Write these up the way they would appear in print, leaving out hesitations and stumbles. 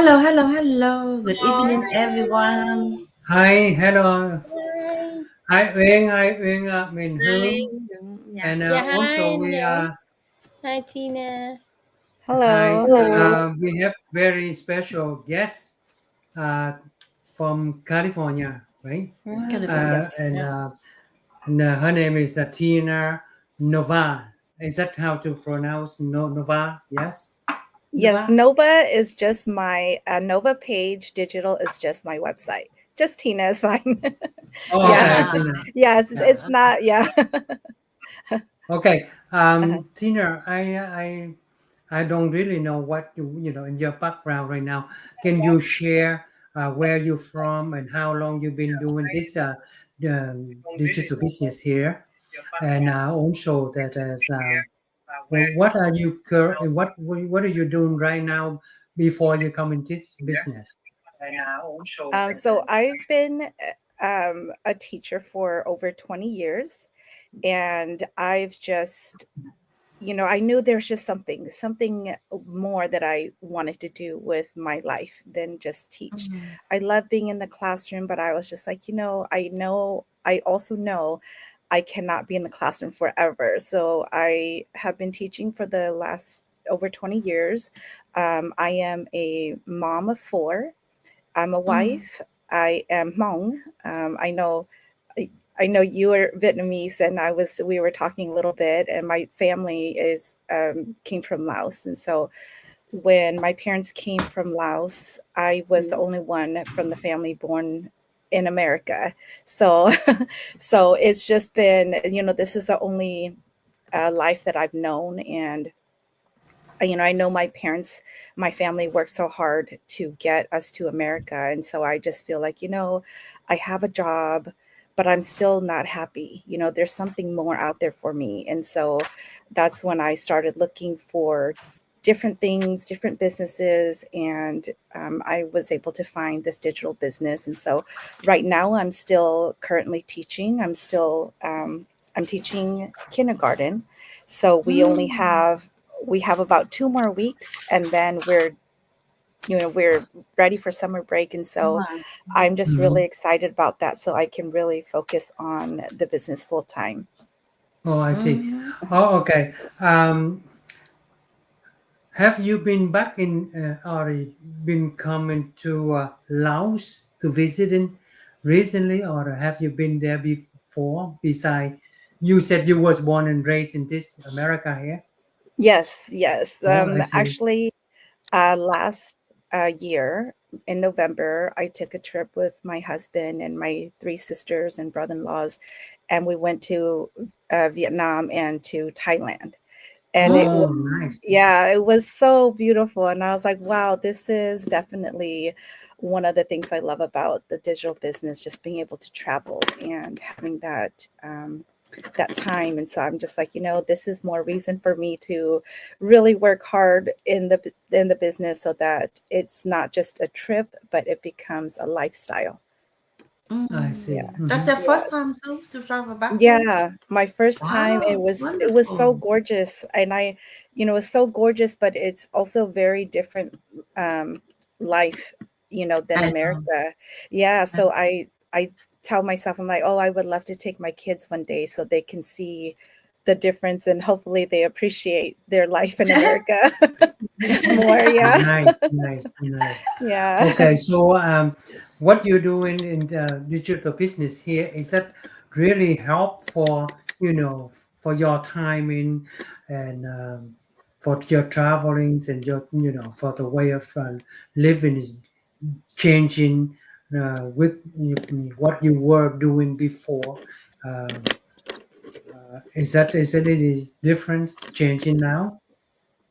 Hello, hello, hello. Good evening, Hi. everyone. Hi, hello. Hi. Hi Uyên, mình Hi. Hướng, Yeah. and Yeah, also hi, we hello. Hi, Tina. hi. Hello. Hello. We have very special guests uh, from California, right? California. Uh, Yes. and, Yeah. uh, and her name is Tina Novah. Is that how to pronounce Novah? Yes. Yes, Nova. Nova is just my Nova page. Digital is just my website. Just Tina is fine. Oh, Yeah. okay, Yeah. Tina. Yes, Yeah. it's not. Yeah. Okay. Uh-huh. Tina, I don't really know what you know in your background right now. Can you share where you're from and how long you've been doing this digital business here? And also that as what are you what are you doing right now before you come into this business? So I've been a teacher for over 20 years, and I've just I knew there's just something more that I wanted to do with my life than just teach. Mm. I love being in the classroom, but I was just like, I also know I cannot be in the classroom forever. So I have been teaching for the last over 20 years. I am a mom of four. I'm a Mm. wife. I am Hmong. I I know you are Vietnamese, and we were talking a little bit, and my family is came from Laos, and so when my parents came from Laos, I was the only one from the family born in America. So so it's just been, this is the only life that I've known, and I know my family worked so hard to get us to America. And so I just feel like, I have a job, but I'm still not happy. There's something more out there for me. And so that's when I started looking for different things, different businesses. And I was able to find this digital business. And so right now I'm still currently teaching. I'm teaching kindergarten. So Mm. we have about 2 more weeks, and then we're ready for summer break, and so Wow. I'm just Mhm. really excited about that so I can really focus on the business full time. Oh, I see. Mm. Oh, okay. Have you been back in or been coming to Laos to visit in recently, or have you been there before? Beside, you said you was born and raised in this America here. Yes, yes. Oh, I see. Actually, last year in November, I took a trip with my husband and my three sisters and brother-in-laws, and we went to Vietnam and to Thailand. And it was, Oh, Oh. nice. yeah, it was so beautiful. And I was like, wow, this is definitely one of the things I love about the digital business, just being able to travel and having that time. And so I'm just like, this is more reason for me to really work hard in the business so that it's not just a trip, but it becomes a lifestyle. I Mm. see. Yeah. That's Hmm. your Yeah. first time to travel back home? Yeah, my first time, Wow, it's it was so wonderful. gorgeous, and it's so gorgeous, but it's also very different um life, than I know. America. Yeah, I so I tell myself, I'm like, oh, I would love to take my kids one day so they can see the difference, and hopefully they appreciate their life in America more. Yeah. Nice, nice, nice. Yeah. Okay, so what you're doing in the digital business here is that really help for for your timing and for your travelings and your for the way of living is changing with what you were doing before. Um, is there any difference changing now?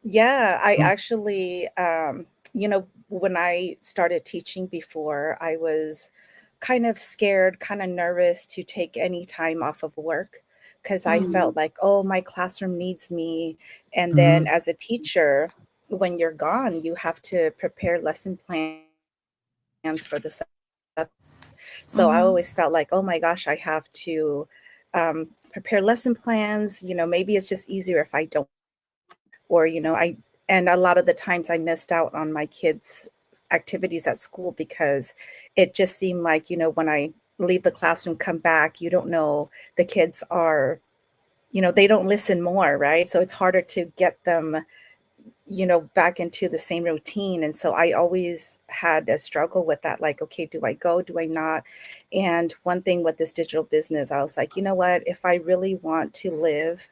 Yeah, I actually, when I started teaching before, I was kind of scared, kind of nervous to take any time off of work because I Mm. felt like, oh, my classroom needs me. And then Mm-hmm. as a teacher, when you're gone, you have to prepare lesson plans for the semester. So I Mm. always felt like, oh my gosh, I have to prepare lesson plans. Maybe it's just easier if I don't, or, and a lot of the times I missed out on my kids' activities at school, because it just seemed like, when I leave the classroom, come back, you don't know, the kids are, they don't listen more, right? So it's harder to get them, back into the same routine. And so I always had a struggle with that. Like, okay, do I go? Do I not? And one thing with this digital business, I was like, you know what? If I really want to live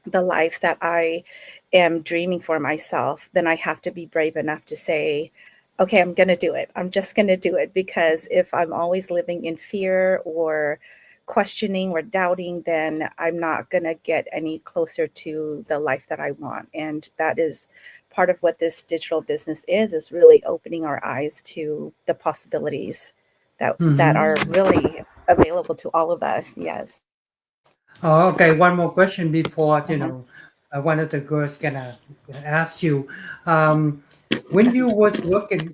the life that I am dreaming for myself, then I have to be brave enough to say, okay, I'm going to do it. I'm just going to do it. Because if I'm always living in fear or questioning or doubting, then I'm not going to get any closer to the life that I want. And that is part of what this digital business is really opening our eyes to the possibilities that are really available to all of us. Yes. Oh, okay. One more question before Uh-huh. one of the girls gonna ask you. When you was working,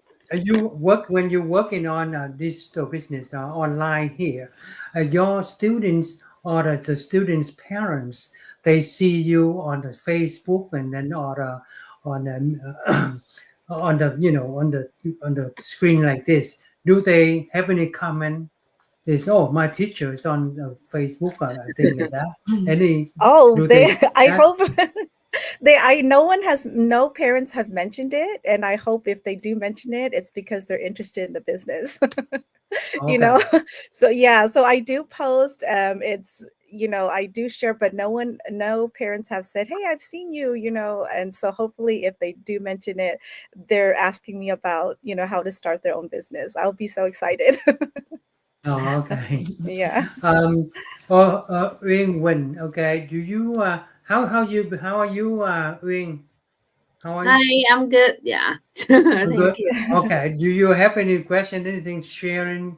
when you're working on digital business online here, your students or the students' parents, they see you on the Facebook and then or on on the on the screen like this. Do they have any comment? Is my teacher is on Facebook or thing like that. Any Oh, do they they, see I that? hope no parents have mentioned it. And I hope if they do mention it, it's because they're interested in the business. you know? Okay. So yeah, so I do post, it's, I do share, but no parents have said, hey, I've seen you, and so hopefully if they do mention it, they're asking me about, how to start their own business. I'll be so excited. Oh, okay. Yeah. Um, Uyên Quỳnh, okay. Do you how are you, Uyên? How are you? Hi, I'm good. Yeah. Oh, good. Thank you. Okay. Do you have any question, anything sharing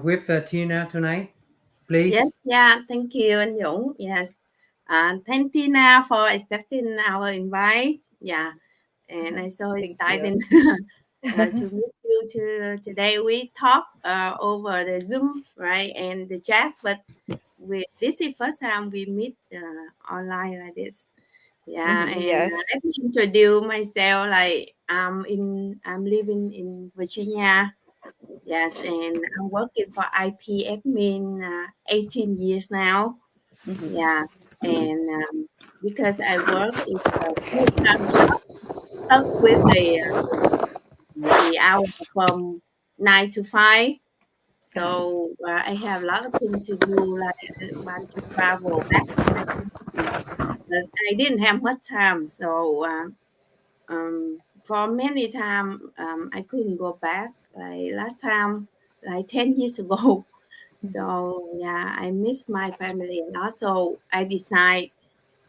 with Tina tonight, Yes, please? yeah. Thank you, anh Dũng. Yes. Thank Tina for accepting our invite. Yeah. And I'm so Thank you. excited to meet you today. We talk over the Zoom, right, and the chat, but this is first time we meet online like this. Yeah, and Yes. let me introduce myself. Like I'm living in Virginia. Yes, and I'm working for IP admin 18 years now. Mhm. Yeah, and because I work in a full-time job, stuck with the hour from 9 to 5. Uh-huh. So I have a lot of things to do. Like I want to travel back to my country, but I didn't have much time. So for many time I couldn't go back. Like last time, like 10 years ago. So yeah, I miss my family a lot. So I decide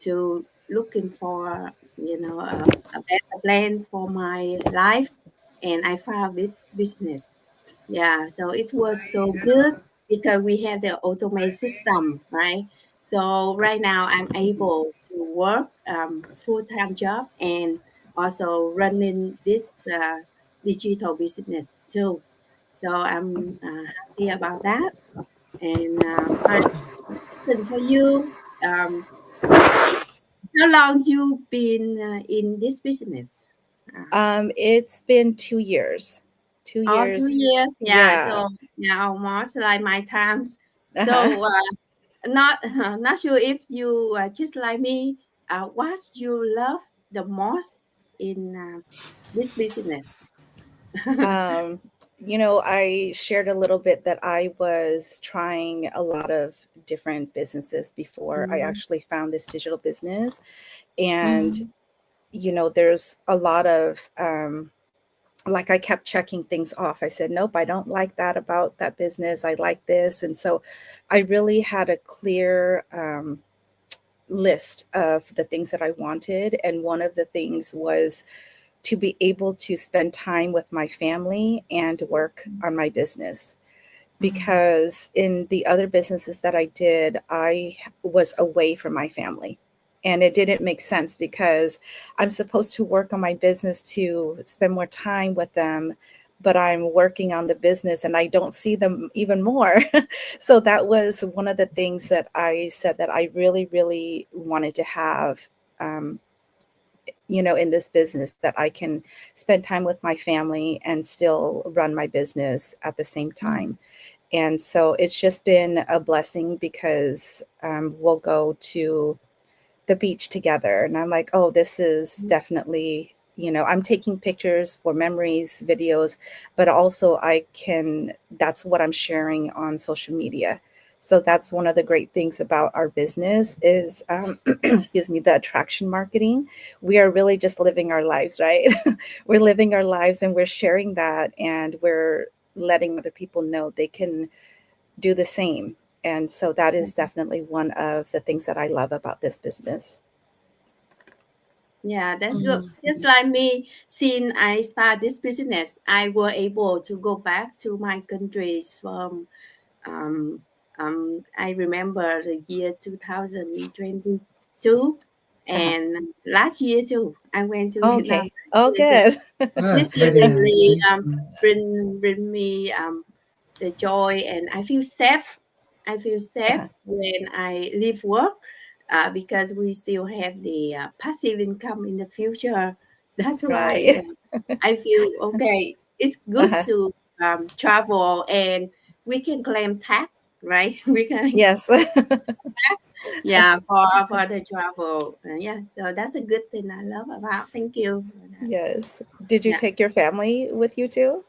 to looking for a better plan for my life, and I found this business. Yeah, so it was so good because we have the automate system, right? So right now I'm able to work full-time job and also running this digital business too. So I'm happy about that. And my question for you, um, how long you been in this business? Uh, It's been 2 years. 2 all two years. years, yeah. Yeah. So yeah, almost like my times. So not not sure if you just like me. What you love the most in this business? Um, I shared a little bit that I was trying a lot of different businesses before I Mm, actually found this digital business. And, mm, there's a lot of, like I kept checking things off. I said, nope, I don't like that about that business. I like this. And so I really had a clear, list of the things that I wanted. And one of the things was to be able to spend time with my family and work on my business. mm, Because in the other businesses that I did, I was away from my family. And it didn't make sense because I'm supposed to work on my business to spend more time with them, but I'm working on the business and I don't see them even more. So that was one of the things that I said that I really, really wanted to have, um, in this business, that I can spend time with my family and still run my business at the same time. And so it's just been a blessing, because we'll go to the beach together, and I'm like, oh, this is definitely, I'm taking pictures for memories, videos, but also that's what I'm sharing on social media. So that's one of the great things about our business is, excuse me, the attraction marketing. We are really just living our lives, right? We're living our lives, and we're sharing that, and we're letting other people know they can do the same. And so that is definitely one of the things that I love about this business. Yeah, that's good. Just like me, since I start this business, I were able to go back to my countries from um, I remember the year 2022 and last year too. I went to Vietnam Okay. Oh, last year too. good. This That's year very nice. really bring me the joy, and I feel safe. I feel safe when I leave work, because we still have the passive income in the future. That's why Right. I feel okay. It's good to travel, and we can claim tax, right? We can Yes. yeah, for the travel. Yeah, so that's a good thing I love about. Thank you for that. Yes. Did you Yeah. take your family with you too?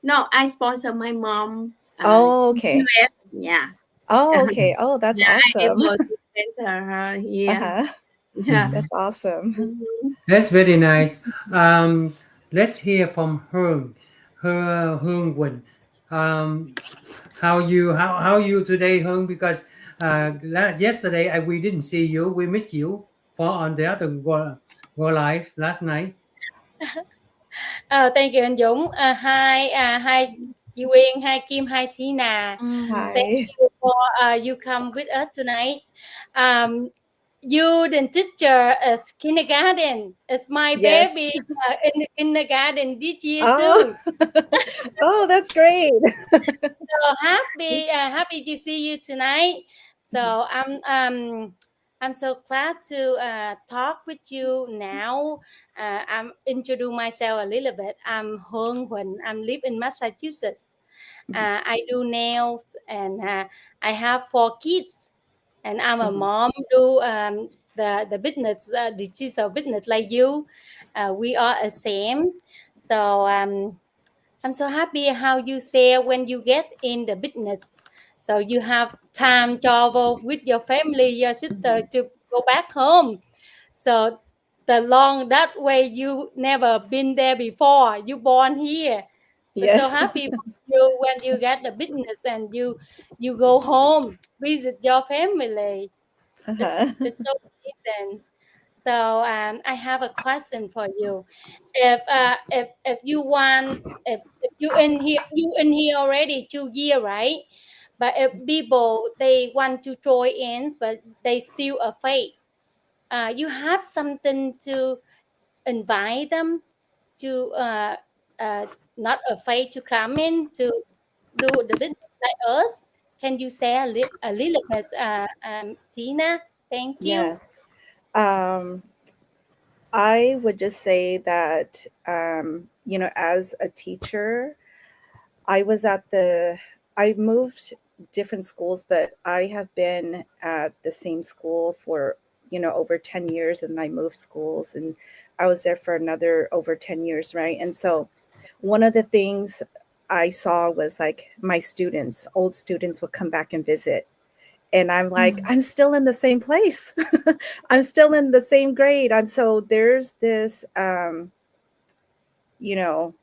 No, I sponsor my mom Oh, to okay. US. Yeah. Oh, okay. Oh, that's Yeah, I awesome. able to sponsor her here. Uh-huh. Yeah. That's awesome. Mhm. That's very nice. Let's hear from Hương Quỳnh. How you today, Hương? Because yesterday we didn't see you. We missed you for on the other go live last night. Thank you, anh Dũng. Hi, Chị Uyên, hi Kim, hi Tina. Thank Hi. you for you come with us tonight. You the teacher is kindergarten. It's my baby Yes. in the kindergarten this year Oh, too. oh, that's great. So happy to see you tonight. So I'm so glad to talk with you now. I'm introduce myself a little bit. I'm Hương Huỳnh. I'm live in Massachusetts. I do nails, and I have 4 kids, and I'm a mom. Do the business, digital business like you. We are the same. So I'm so happy how you say when you get in the business, so you have time travel with your family, your sister to go back home. So the long that way you never been there before. You born here. So Yes. happy for you when you get the business and you go home visit your family. Uh-huh. It's so amazing. So I have a question for you. If you want, if you in here already 2 year, right? But if people they want to join in, but they still afraid, you have something to invite them to uh, not afraid to come in to do the business like us. Can you say a little bit, Tina? Thank you. Yes. Um, I would just say that, as a teacher, I moved different schools, but I have been at the same school for, over 10 years, and I moved schools, and I was there for another over 10 years, right? And so one of the things I saw was like my students, old students would come back and visit. And I'm like, I'm still in the same place. I'm still in the same grade. There's this, you know,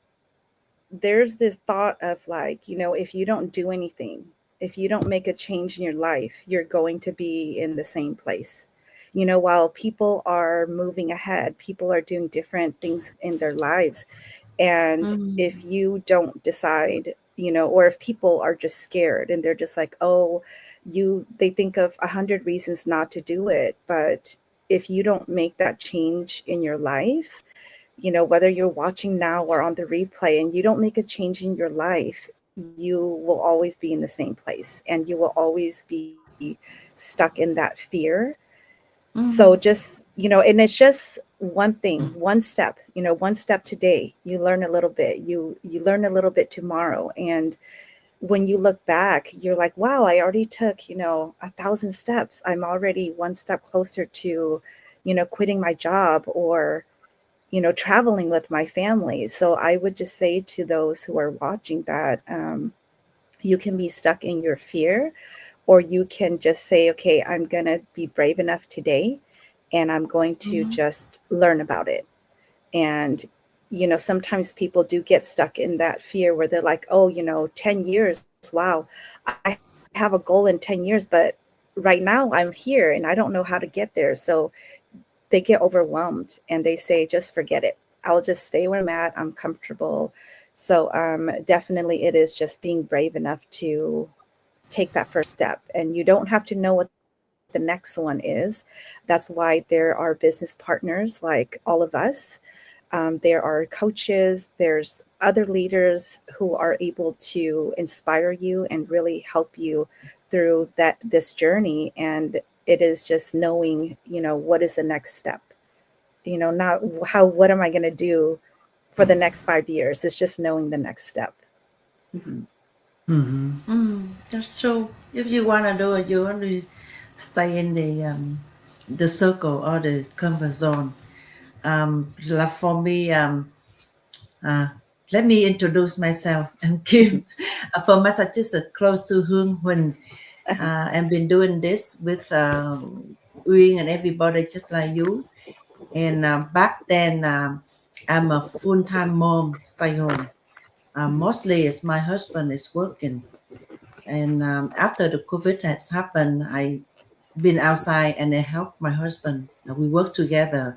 there's this thought of like, if you don't do anything, if you don't make a change in your life, you're going to be in the same place. While people are moving ahead, people are doing different things in their lives. And if you don't decide, or if people are just scared and they're just like, oh, they think of 100 reasons not to do it. But if you don't make that change in your life, whether you're watching now or on the replay, and you don't make a change in your life, you will always be in the same place, and you will always be stuck in that fear. So just, and it's just one thing, one step, one step today, you learn a little bit, you learn a little bit tomorrow. And when you look back, you're like, wow, I already took, 1,000 steps. I'm already one step closer to, quitting my job or, traveling with my family. So I would just say to those who are watching that, you can be stuck in your fear, or you can just say, okay, I'm going to be brave enough today, and I'm going to just learn about it. And, sometimes people do get stuck in that fear where they're like, oh, 10 years, wow, I have a goal in 10 years, but right now I'm here and I don't know how to get there. So they get overwhelmed and they say, just forget it. I'll just stay where I'm at. I'm comfortable. So definitely it is just being brave enough to take that first step. And you don't have to know what the next one is. That's why there are business partners like all of us. There are coaches, there's other leaders who are able to inspire you and really help you through this journey. And it is just knowing, what is the next step, not what am I going to do for the next 5 years? It's just knowing the next step. That's true. If you want to do it, you want to stay in the circle or the comfort zone. Like for me, let me introduce myself. I'm Kim from Massachusetts, close to Hương Huỳnh. I've been doing this with Uyên and everybody just like you. And back then, I'm a full-time mom, stay home. Mostly it's my husband is working. And after the COVID has happened, I been outside and I helped my husband. We work together,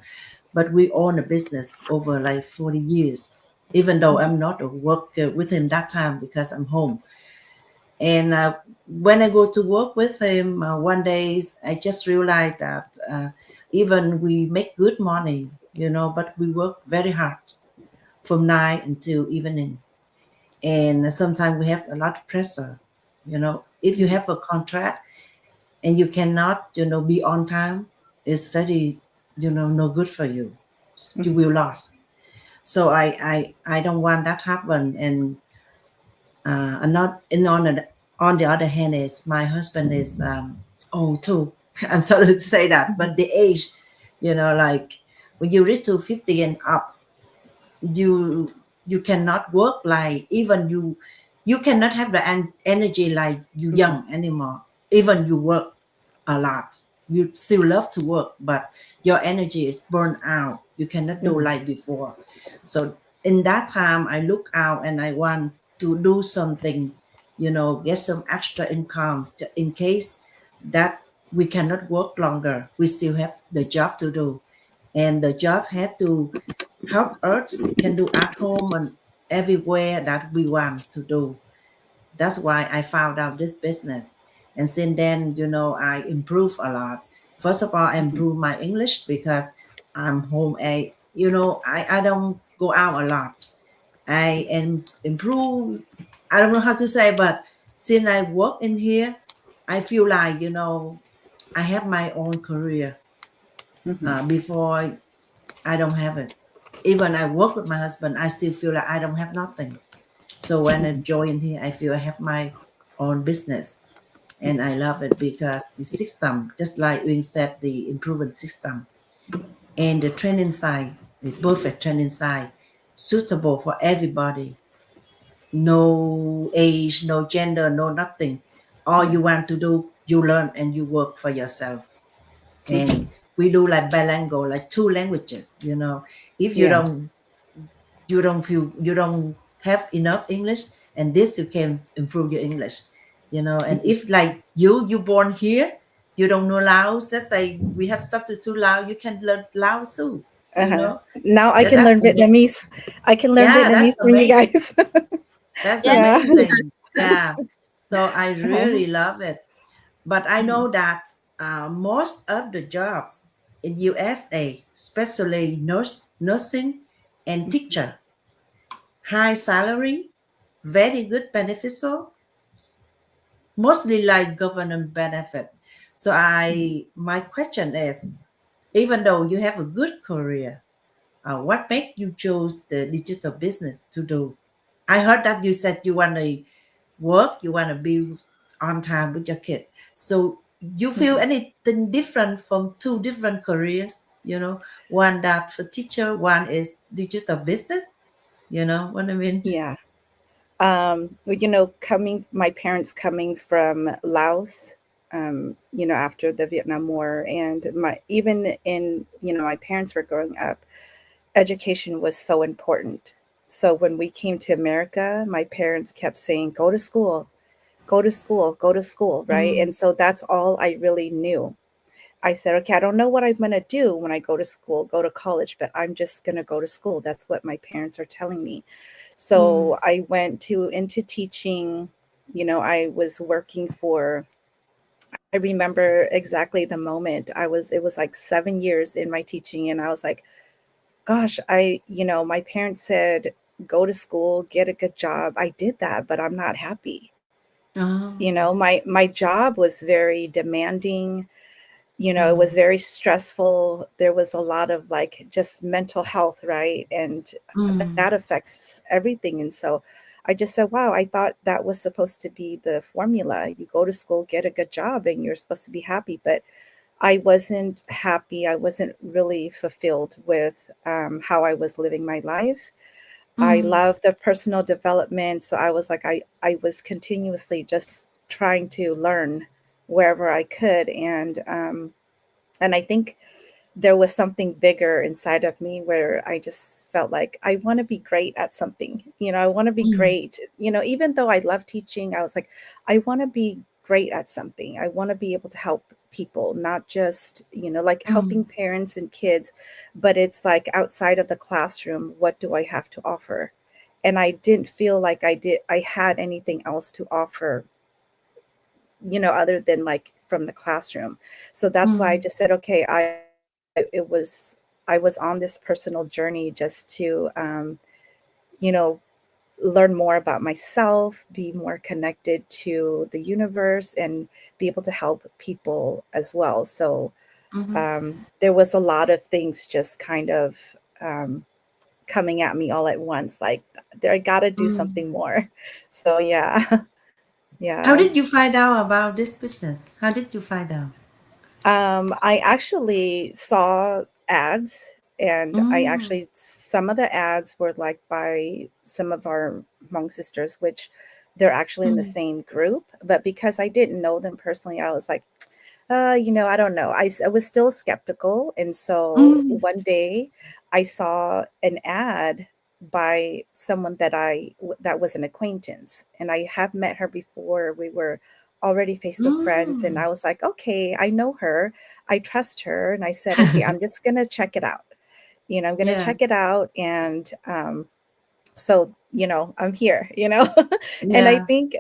but we own a business over like 40 years, even though I'm not a worker with him that time because I'm home. And when I go to work with him, one day I just realized that even we make good money, but we work very hard from night until evening. And sometimes we have a lot of pressure. If you have a contract and you cannot, be on time, it's very, no good for you. You will lose. So I don't want that happen. And not on the other hand is my husband is old too. I'm sorry to say that, but the age, like when you reach to 50 and up, you cannot work like even you cannot have the energy like you young anymore. Even you work a lot, you still love to work, but your energy is burned out. You cannot do like before. So in that time, I look out and I want to do something, get some extra income in case that we cannot work longer. We still have the job to do, and the job have to help us can do at home and everywhere that we want to do. That's why I found out this business. And since then, I improve a lot. First of all, I improve my English because I'm home. I don't go out a lot. I improve. I don't know how to say, but since I work in here, I feel like, I have my own career. Before I don't have it. Even I work with my husband, I still feel like I don't have nothing. So when I join here, I feel I have my own business. And I love it because the system, just like Uyên said, the improvement system and the training side, the perfect training side, suitable for everybody. No age, no gender, no nothing. All you want to do, you learn and you work for yourself. And we do like bilingual, like 2 languages, if you don't have enough English, and this you can improve your English, and if like you born here, you don't know Laos, let's say we have substitute Lao, you can learn Lao too. Now I can learn Vietnamese. I can learn Vietnamese from you guys. That's amazing. Yeah. So I really love it. But I know that most of the jobs in USA, especially nursing and teacher, high salary, very good beneficial, mostly like government benefit. So my question is, even though you have a good career, what made you choose the digital business to do? I heard that you said you want to work, you want to be on time with your kid. So you feel anything different from two different careers? You know, one that for teacher, one is digital business. You know what I mean? Yeah. My parents coming from Laos, after the Vietnam War, and my parents were growing up, education was so important. So when we came to America, my parents kept saying, go to school, go to school, go to school, right? And so that's all I really knew. I said, okay, I don't know what I'm going to do when I go to school, go to college, but I'm just going to go to school. That's what my parents are telling me. So I went into teaching. I was working I remember exactly the moment it was like 7 years in my teaching. And I was like, gosh, my parents said, go to school, get a good job. I did that, but I'm not happy. My job was very demanding. It was very stressful. There was a lot of like just mental health, right? And that affects everything. And so I just said, wow, I thought that was supposed to be the formula. You go to school, get a good job, and you're supposed to be happy. But I wasn't happy. I wasn't really fulfilled with how I was living my life. I love the personal development. So I was like, I was continuously just trying to learn wherever I could. And I think there was something bigger inside of me where I just felt like I want to be great at something. I want to be great. Even though I love teaching, I was like, I want to be great at something. I want to be able to help people, not just, like helping parents and kids, but it's like outside of the classroom, what do I have to offer? And I didn't feel like I had anything else to offer, other than like from the classroom. So that's why I just said, okay, I was on this personal journey just to, you know, learn more about myself, be more connected to the universe, and be able to help people as well. So there was a lot of things just kind of coming at me all at once, like I gotta do something more. So yeah. How Yeah. did you find out about this business? How did you find out? I actually saw ads, and some of the ads were like by some of our Hmong sisters, which they're actually in the same group. But because I didn't know them personally, I was like, I don't know. I was still skeptical. And so one day I saw an ad by someone that was an acquaintance, and I have met her before. We were already Facebook friends, and I was like, okay, I know her, I trust her. And I said, okay, I'm just going to check it out. I'm going to Yeah. check it out. And, so, I'm here, and I Yeah. think,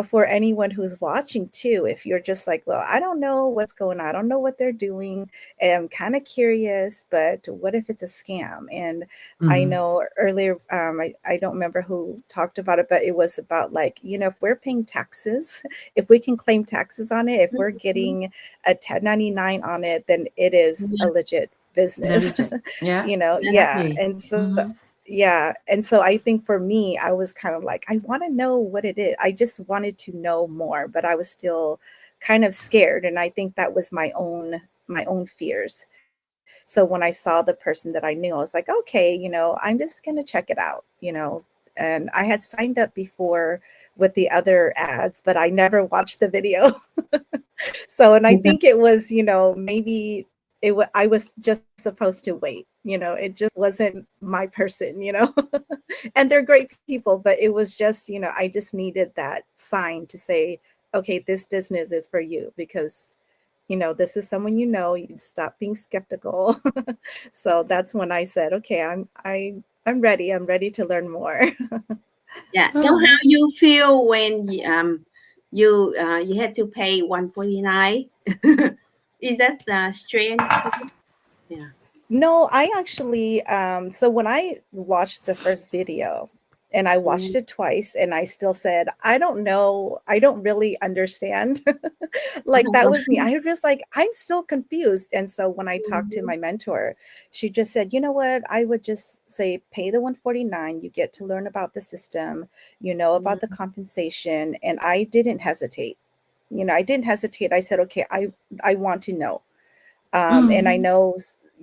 for anyone who's watching too, if you're just like, well, I don't know what's going on, I don't know what they're doing, and I'm kind of curious, but what if it's a scam? And I know earlier, I don't remember who talked about it, but it was about like, if we're paying taxes, if we can claim taxes on it, if we're getting a 1099 on it, then it is a legit business. Yeah. Yeah. Exactly. And so yeah. And so I think for me, I was kind of like, I want to know what it is. I just wanted to know more, but I was still kind of scared. And I think that was my own fears. So when I saw the person that I knew, I was like, okay, I'm just going to check it out, and I had signed up before with the other ads, but I never watched the video. So, and I think it was, maybe I was just supposed to wait, it just wasn't my person, and they're great people, but it was just, I just needed that sign to say, okay, this business is for you, because, this is someone, you stop being skeptical. So that's when I said, okay, I'm ready. I'm ready to learn more. Yeah. So how you feel when you had to pay 149? Is that strange? Yeah. No, I actually, so when I watched the first video, And I watched it twice and I still said, I don't know. I don't really understand. Like that was me. I was just like, I'm still confused. And so when I talked to my mentor, she just said, you know what? I would just say, pay the 149. You get to learn about the system, you know, about the compensation. And I didn't hesitate. You know, I didn't hesitate. I said, okay, I want to know. And I know,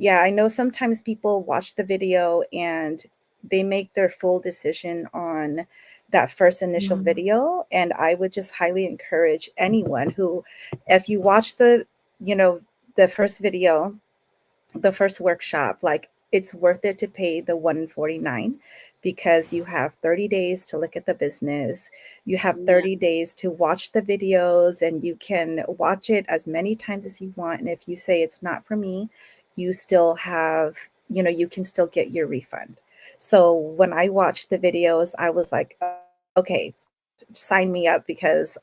I know sometimes people watch the video and they make their full decision on that first initial video. And I would just highly encourage anyone who, if you watch the, you know, the first video, the first workshop, like it's worth it to pay the 149 because you have 30 days to look at the business. You have 30 days to watch the videos and you can watch it as many times as you want. And if you say it's not for me, you still have, you know, you can still get your refund. So when I watched the videos, I was like, okay, sign me up because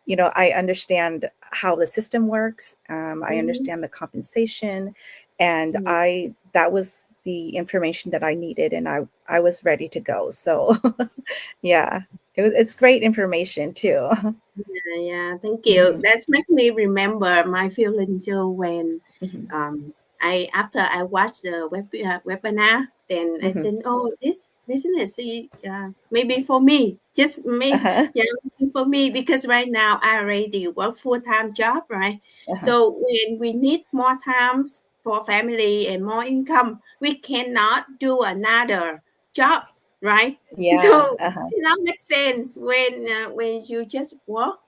you know, I understand how the system works. I understand the compensation, and that was the information that I needed, and I was ready to go. So, yeah, it's great information too. Yeah, thank you. That's make me remember my feeling too when after I watched the webinar, then I think, oh, this business maybe for me, just maybe maybe for me, because right now I already work full-time job, right? So when we need more times for family and more income, we cannot do another job, right? Yeah. So it don't make sense when you just work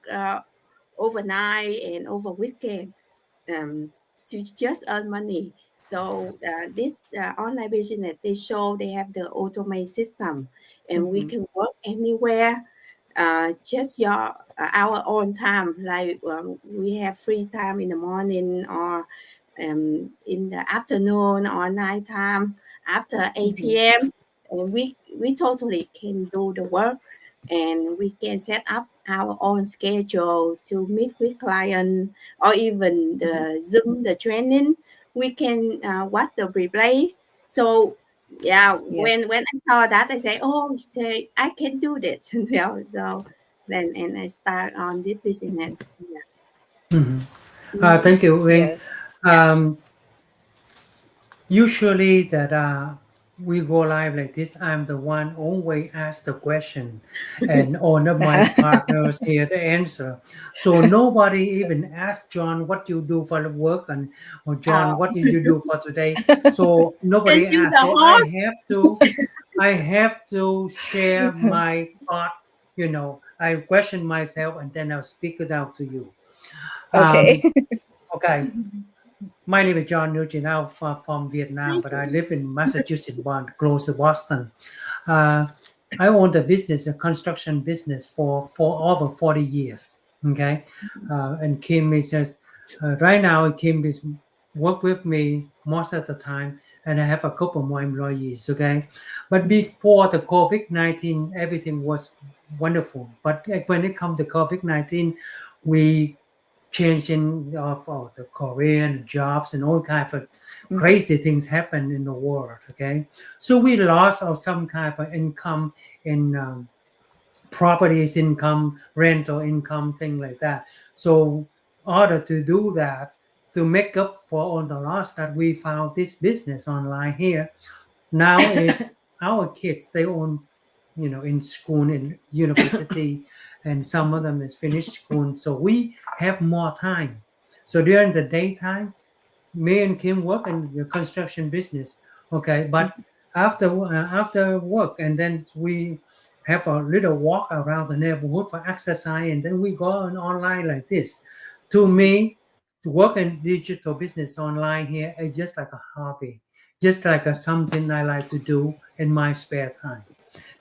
overnight and over weekend to just earn money. So this online business, they show they have the automate system, and we can work anywhere. Just our own time. Like we have free time in the morning or in the afternoon or night time after 8 p.m. And we totally can do the work, and we can set up our own schedule to meet with client or even the Zoom, the training. We can watch the replays. So when I saw that, I say, oh, okay, I can do this. So then and I start on this business. Thank you, Wing. Yes. Usually that we go live like this, I'm the one always ask the question, and all of my partners here the answer. So nobody even asked John what you do for the work, and or John what did you do for today. So nobody Yes, you asked. the So host. I have to share my thought. You know, I question myself, and then I'll speak it out to you. Okay. Okay. My name is John Nugent. I'm from Vietnam, but I live in Massachusetts, close to Boston. I owned a business, a construction business for over 40 years. Okay. And Kim is just, right now, Kim is work with me most of the time, and I have a couple more employees. Okay. But before the COVID-19, everything was wonderful. But when it comes to COVID-19, we changing of the Korean jobs and all kinds of crazy things happen in the world. Okay, so we lost some kind of income in properties income, rental income, thing like that. So in order to do that, to make up for all the loss, that we found this business online here. Now is our kids, they own, you know, in school, in university, and some of them is finished school. So we have more time. So during the daytime, me and Kim work in the construction business. Okay, but after work, and then we have a little walk around the neighborhood for exercise, and then we go on online like this. To me, to work in digital business online here is just like a hobby, just like something I like to do in my spare time,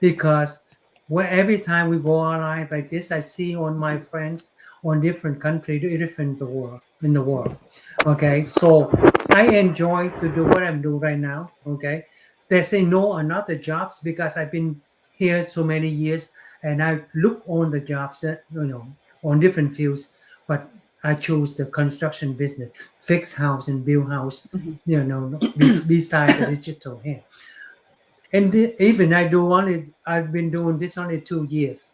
because every time we go online like this, I see on my friends on different country, different world in the world. Okay, so I enjoy to do what I'm doing right now. Okay, there's no another jobs because I've been here so many years, and I look on the jobs that, you know, on different fields, but I chose the construction business, fix house and build house, you know, beside the digital here. And even I've been doing this only 2 years,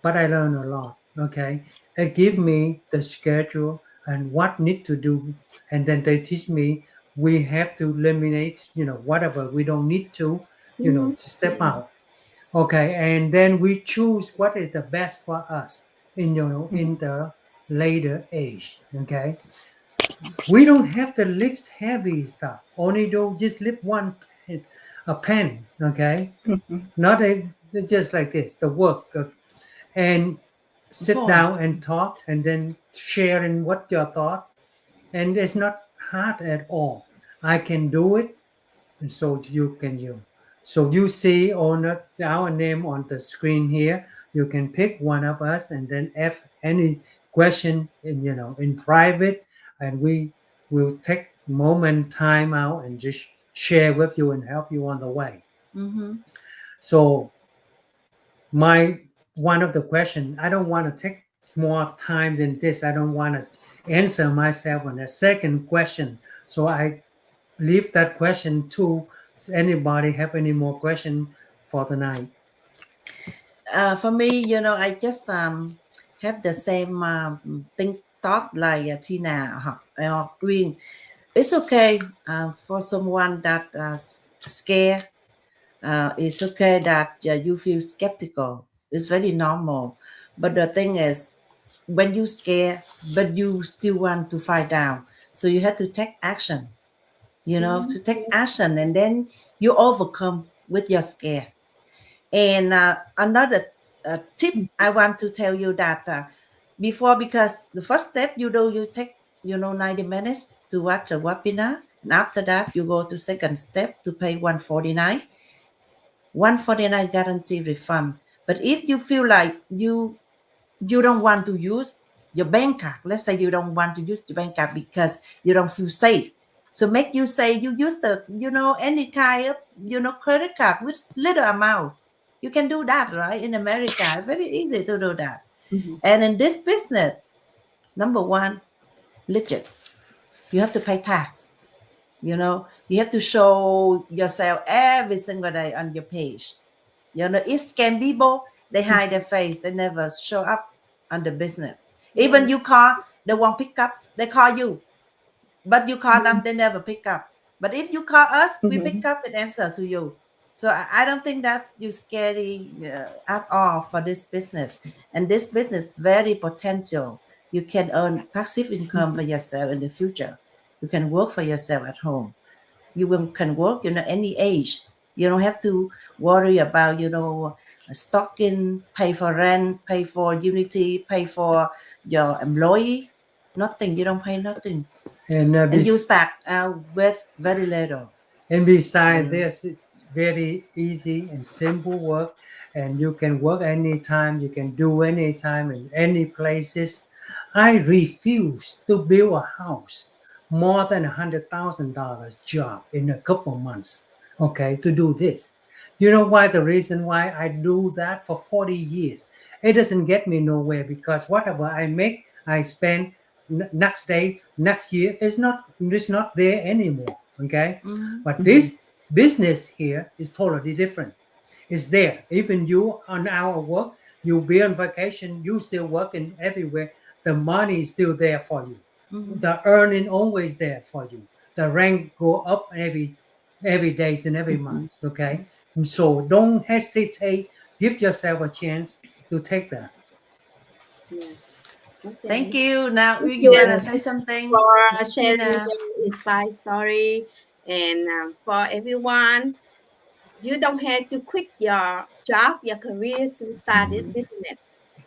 but I learned a lot. Okay, they give me the schedule and what need to do, and then they teach me we have to eliminate, whatever we don't need to step out. Okay, and then we choose what is the best for us in the later age. Okay, we don't have to lift heavy stuff. Only don't just lift a pen. Okay, not just like this. The work and sit Phone. down and talk, and then sharing what your thought. And it's not hard at all. I can do it, and so you can you. So you see our name on the screen here. You can pick one of us and then ask any question in private, and we will take moment time out and just share with you and help you on the way. Mm-hmm. So my one of the question, I don't want to take more time than this. I don't want to answer myself on the second question. So I leave that question to anybody have any more question for tonight. For me, I just have the same thought like Tina or Green. It's okay for someone that scared. It's okay that you feel skeptical. It's very normal. But the thing is, when you scare, but you still want to fight down, so you have to take action. To take action, and then you overcome with your scare. And another tip I want to tell you that before, because the first step you take 90 minutes to watch a webinar, and after that you go to second step to pay 149 guarantee refund. But if you feel like you don't want to use your bank card, let's say you don't want to use your bank card because you don't feel safe, so make you say you use any kind of credit card with little amount. You can do that, right? In America, very easy to do that. And in this business, number one, legit, you have to pay tax. You have to show yourself every single day on your page. If scam people, they hide their face, they never show up on the business. Even you call, they won't pick up. They call you, but you call them, they never pick up. But if you call us, we pick up and answer to you. So I don't think that's you scary at all for this business. And this business very potential. You can earn passive income for yourself in the future. You can work for yourself at home. Can work any age. You don't have to worry about stocking, pay for rent, pay for unity, pay for your employee. Nothing. You don't pay nothing. And And you start with very little. And besides this, it's very easy and simple work, and you can work anytime. You can do anytime in any places. I refuse to build a house more than $100,000 job in a couple months. Okay, to do this. You know why? The reason why I do that for 40 years. It doesn't get me nowhere because whatever I make, I spend next day, next year. It's not there anymore. Okay, but this business here is totally different. It's there. Even you on our work, you be on vacation, you still working everywhere. The money is still there for you. The earning always there for you. The rank go up every day and every month. Okay, and so don't hesitate. Give yourself a chance to take that. Okay. Thank you. Now Thank you you wanna say something? for sharing Tina. your inspiring story, and for everyone, you don't have to quit your job, your career to start this business,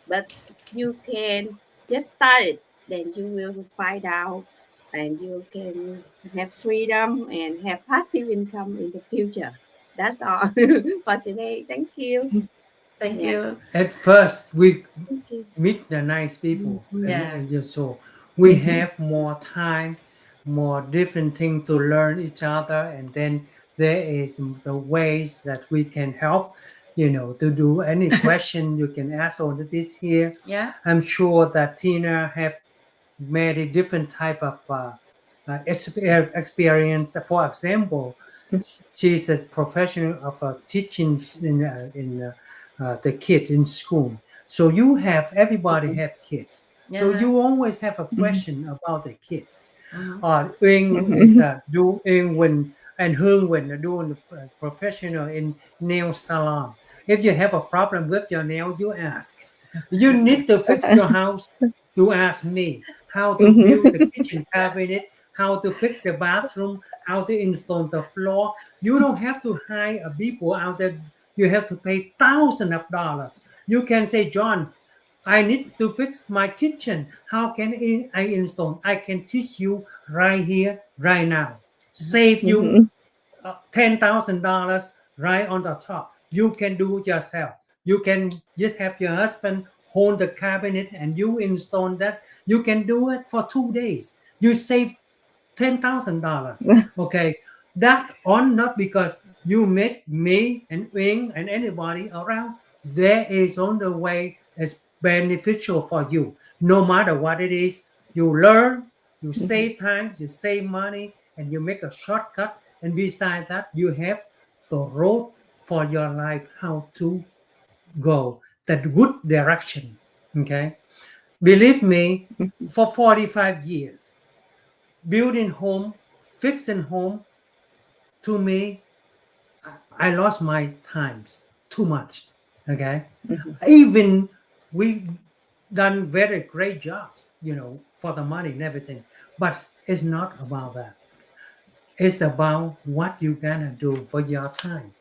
but you can just start it. Then you will find out, and you can have freedom and have passive income in the future. That's all for today. Thank you. Thank Yeah. you. At first, we Thank you. meet the nice people, Yeah. and just so we have more time, more different things to learn each other, and then there is the ways that we can help. To do any question you can ask on this here. Yeah. I'm sure that Tina have many different type of experience. For example, she's a professional of teaching in the kids in school. So everybody have kids. So Yeah. you always have a question about the kids. Mhm. Uyên is Uyên Quỳnh and Hương Quỳnh are doing professional in nail salon. If you have a problem with your nail, you ask. You need to fix your house, you ask me. How to build the kitchen cabinet, how to fix the bathroom, how to install the floor. You don't have to hire a people out there. You have to pay thousands of dollars. You can say, John, I need to fix my kitchen. How can I install? I can teach you right here, right now. Save you $10,000 right on the top. You can do it yourself. You can just have your husband hold the cabinet and you install that. You can do it for 2 days. You save $10,000. Okay, that on not because you met me and Wing and anybody around. There is on the way is beneficial for you. No matter what it is, you learn, you save time, you save money, and you make a shortcut. And besides that, you have the road for your life how to go that good direction. Okay, believe me, for 45 years building home, fixing home, to me, I lost my times too much. Okay, even we done very great jobs, for the money and everything, but it's not about that. It's about what you gonna do for your time.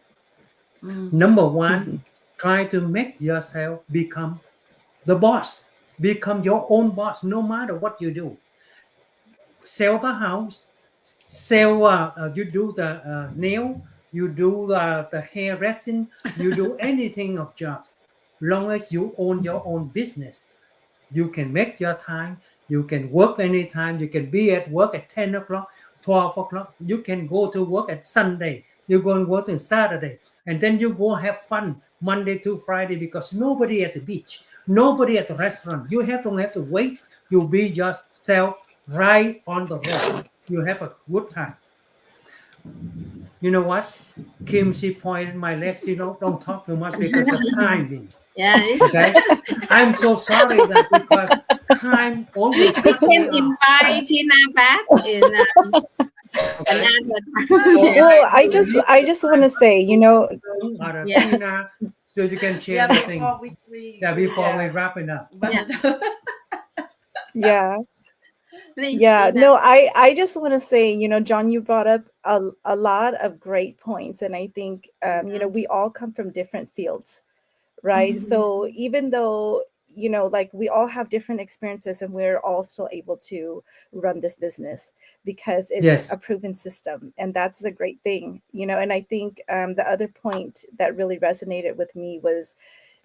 Number one, try to make yourself become the boss, become your own boss, no matter what you do. Sell the house, you do the nail, you do the hair resin, you do anything of jobs. Long as you own your own business, you can make your time, you can work anytime, you can be at work at 10 o'clock, 12 o'clock, you can go to work at Sunday, you go and work on Saturday, and then you go have fun Monday to Friday because nobody at the beach, nobody at the restaurant. You don't have to wait, you be yourself right on the road. You have a good time. You know what? Kim, she pointed my legs. She don't talk too much because the timing. Yeah, Okay, I'm so sorry that because time always we cut can me off. invite Tina back in Okay, another so time. Well, I believe I just want to say, Yeah. Tina, so you can share Yeah, the thing. before Before we wrap it up. but yeah. Please, Yeah, Tina. no, I just want to say, John, you brought up a lot of great points, and I think we all come from different fields, right? So even though like we all have different experiences, and we're all still able to run this business because it's Yes. a proven system, and that's the great thing, And I think the other point that really resonated with me was,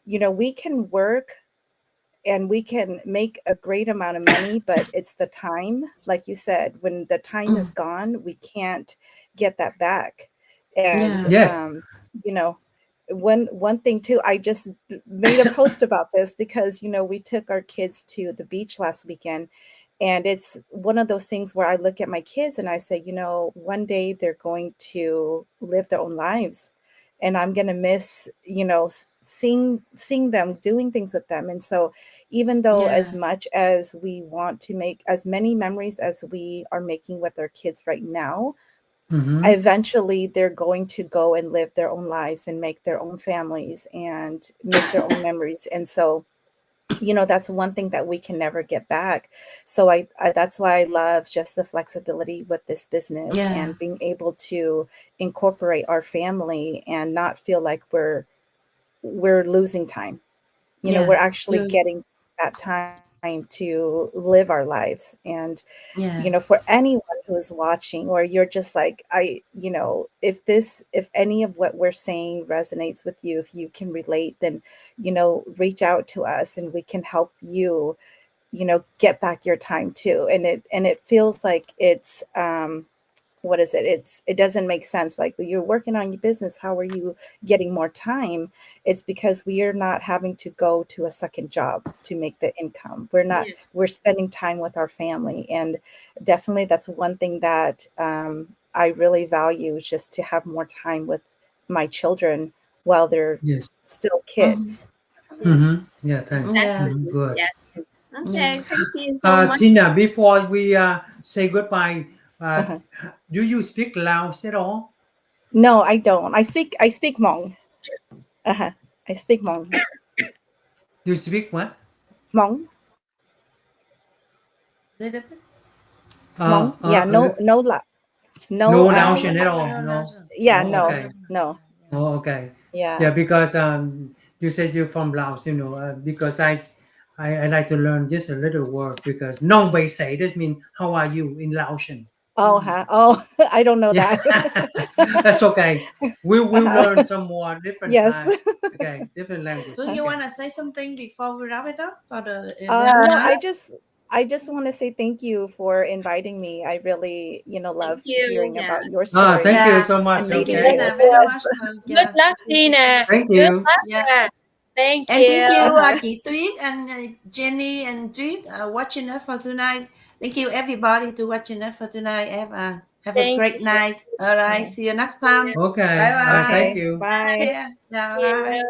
we can work and we can make a great amount of money, but it's the time, like you said, when the time is gone, we can't get that back. And yeah, Yes. one thing too, I just made a post about this because we took our kids to the beach last weekend, and it's one of those things where I look at my kids and I say, one day they're going to live their own lives, and I'm going to miss, seeing them, doing things with them. And so even though as yeah, much as we want to make as many memories as we are making with our kids right now, Mm-hmm. eventually they're going to go and live their own lives and make their own families and make their own memories. And so that's one thing that we can never get back. So I that's why I love just the flexibility with this business yeah, and being able to incorporate our family and not feel like we're losing time. We're yeah. actually You, getting that time to live our lives. And yeah, for anyone who's watching, or you're just like, if any of what we're saying resonates with you, if you can relate, then reach out to us and we can help you get back your time too. And it feels like it's what is it? It doesn't make sense. Like, you're working on your business, how are you getting more time? It's because we are not having to go to a second job to make the income. Yes. We're spending time with our family. And definitely that's one thing that I really value just to have more time with my children while they're Yes. still kids. Yeah, thanks. Yeah. Good. Yes. Okay, Yeah. thank you so much. Tina, before we say goodbye, Uh-huh. do you speak Laos at all? No, I don't. I speak Hmong. Uh-huh. I speak Hmong. You speak what? Hmong. Little bit. Hmong. Yeah, no no Laotian at all. No, No. yeah, Oh, no. okay. No. Oh, okay. Yeah. Yeah, because you said you're from Laos, because I like to learn just a little word because Nong Bai Say, that means how are you in Laotian. Oh, oh, I don't know Yeah. that. That's okay. We'll learn some more different Yes. time. Okay, different language. Do you Okay. want to say something before we wrap it up for the No, webinar? I just want to say thank you for inviting me. I really, love you, hearing yes. about your story. Thank you Yeah. so much. And Thank you, Okay. Tina, very much. Good luck, Tina. Thank Good you. luck. Yeah. Thank And thank you, Uh-huh. chị Tuyết and Jenny and Tuyết, watching us for tonight. Thank you, everybody, to watching us for tonight. Have a Thank great you. night. All right. See you next time. Okay. Bye bye. Thank you. Bye. Yeah. Bye.